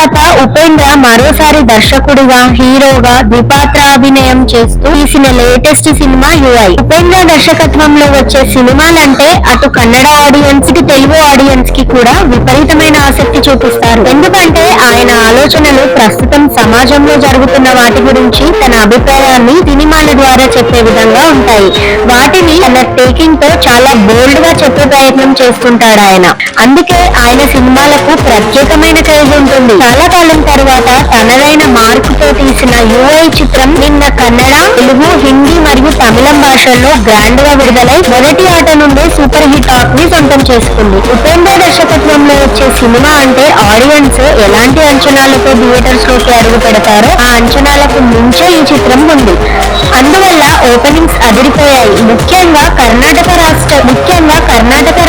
తర్వాత ఉపేంద్ర మరోసారి దర్శకుడిగా హీరోగా ద్విపాత్రాభినయం చేస్తూ తీసిన లేటెస్ట్ సినిమా యుఐ. ఉపేంద్ర దర్శకత్వంలో వచ్చే సినిమాలంటే అటు కన్నడ ఆడియన్స్ కి తెలుగు ఆడియన్స్ కి కూడా విపరీతమైన ఆసక్తి చూపిస్తారు. ఎందుకంటే ఆయన ఆలోచనలు ప్రస్తుతం సమాజంలో జరుగుతున్న వాటి గురించి తన అభిప్రాయాన్ని సినిమాల ద్వారా చెప్పే విధంగా ఉంటాయి. వాటిని తన టేకింగ్ తో చాలా బోల్డ్ గా చెప్పే ప్రయత్నం చేస్తుంటాడు ఆయన. అందుకే ఆయన సినిమాలకు ప్రత్యేకమైన క్రేజ్ ఉంటుంది. చాలా కాలం తర్వాత తనదైన మార్కుతో తీసిన యుఐ చిత్రం నిన్న కన్నడ, తెలుగు, హిందీ మరియు తమిళం భాషల్లో గ్రాండ్ గా విడుదలై మొదటి ఆట నుండే సూపర్ హిట్ టాక్ ని సొంతం చేసుకుంది. ఉపేంద్ర దర్శకత్వంలో వచ్చే సినిమా అంటే ఆడియన్స్ ఎలాంటి అంచనాలతో థియేటర్స్ లోకి అడుగు పెడతారో ఆ అంచనాలకు మించే ఈ చిత్రం ఉంది. అందువల్ల ఓపెనింగ్స్ అదిరిపోయాయి. ముఖ్యంగా కర్ణాటక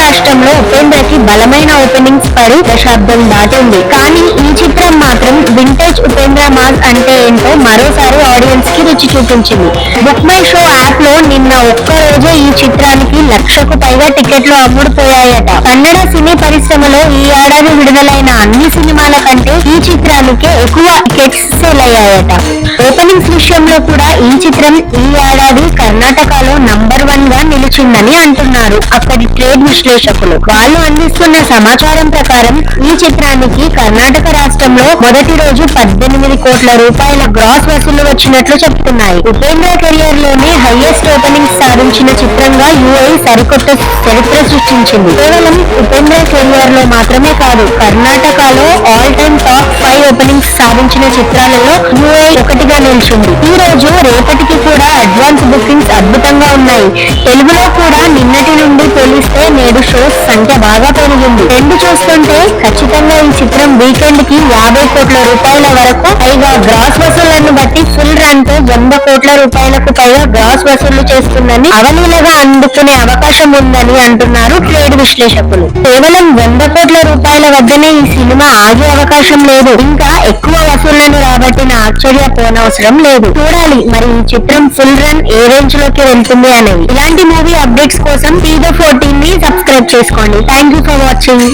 రాష్ట్రంలో ఉపేంద్రకి బలమైన ఓపెనింగ్స్ పడి దశాబ్దం దాటింది. కానీ ఈ చిత్రం మాత్రం వింటేజ్ ఉపేంద్ర మాస్ అంటే ఏంటో మరోసారి ఆడియన్స్ కి రుచి చూపించింది. బుక్ మై షో యాప్ లో నిన్న ఒక్క రోజే ఈ చిత్రానికి 1,00,000కు పైగా టికెట్లు అమ్ముడుపోయాయట. కన్నడ సినీ పరిశ్రమలో ఈ ఏడాది విడుదలైన అన్ని సినిమాల కంటే ఈ చిత్రానికే ఎక్కువ టికెట్స్ సేల్ అయ్యాయట. ఓపెనింగ్స్ విషయంలో కూడా ఈ చిత్రం ఈ ఏడాది కర్ణాటకలో నంబర్ 1 గా నిలిచిందని అంటున్నారు అక్కడి ట్రేడ్ విశ్లేషకులు. వాళ్ళు అందిస్తున్న సమాచారం ప్రకారం ఈ చిత్రానికి కర్ణాటక రాష్ట్రంలో మొదటి రోజు 18 కోట్ల రూపాయల గ్రాస్ వసూళ్లు వచ్చినట్లు చెప్తున్నాయి. ఉపేంద్ర కెరియర్ లోనే హైయెస్ట్ ఓపెనింగ్ సాధించిన చిత్రంగా యుఐ సరికొత్త చరిత్ర సృష్టించింది. కేవలం ఉపేంద్ర కెరియర్ లో మాత్రమే కాదు, కర్ణాటకలో ఆల్ టైమ్ టాప్ 5 ఓపెనింగ్స్ సాధించిన చిత్రాలలో యుఐ ఒకటిగా నిలిచింది. ఈ రోజు రేపటికి కూడా అడ్వాన్స్ బుకింగ్స్ అద్భుతంగా ఉన్నాయి. తెలుగులో కూడా నిన్నటి నుండి పోలిస్తే నేడు షోస్ సంఖ్య బాగా పెరిగింది. రెండు చూస్తుంటే ఖచ్చితంగా ఈ చిత్రం వీకెండ్ కి 50 కోట్ల రూపాయల వరకు పైగా గ్రాస్ వసూళ్లను బట్టి ఫుల్ రన్ తో 100 కోట్ల రూపాయలకు పైగా గ్రాస్ వసూళ్లు చేస్తుందని అవలీలగా అందుకునే అవకాశం ఉందని అంటున్నారు ట్రేడ్ విశ్లేషకులు. కేవలం 100 కోట్ల రూపాయల వద్దనే ఈ సినిమా ఆగే అవకాశం లేదు. ఇంకా ఎక్కువ వసూళ్లను రాబట్టిన ఆశ్చర్యపోనవసరం లేదు. చూడాలి మరి ఈ చిత్రం ఫుల్ రన్ ఏ రేంజ్ లోకి వెళ్తుంది అనేది. ఇలాంటి మూవీ అప్డేట్స్ కోసం టీదో 14 ని సబ్స్క్రైబ్ చేసుకోండి. Thank you for watching.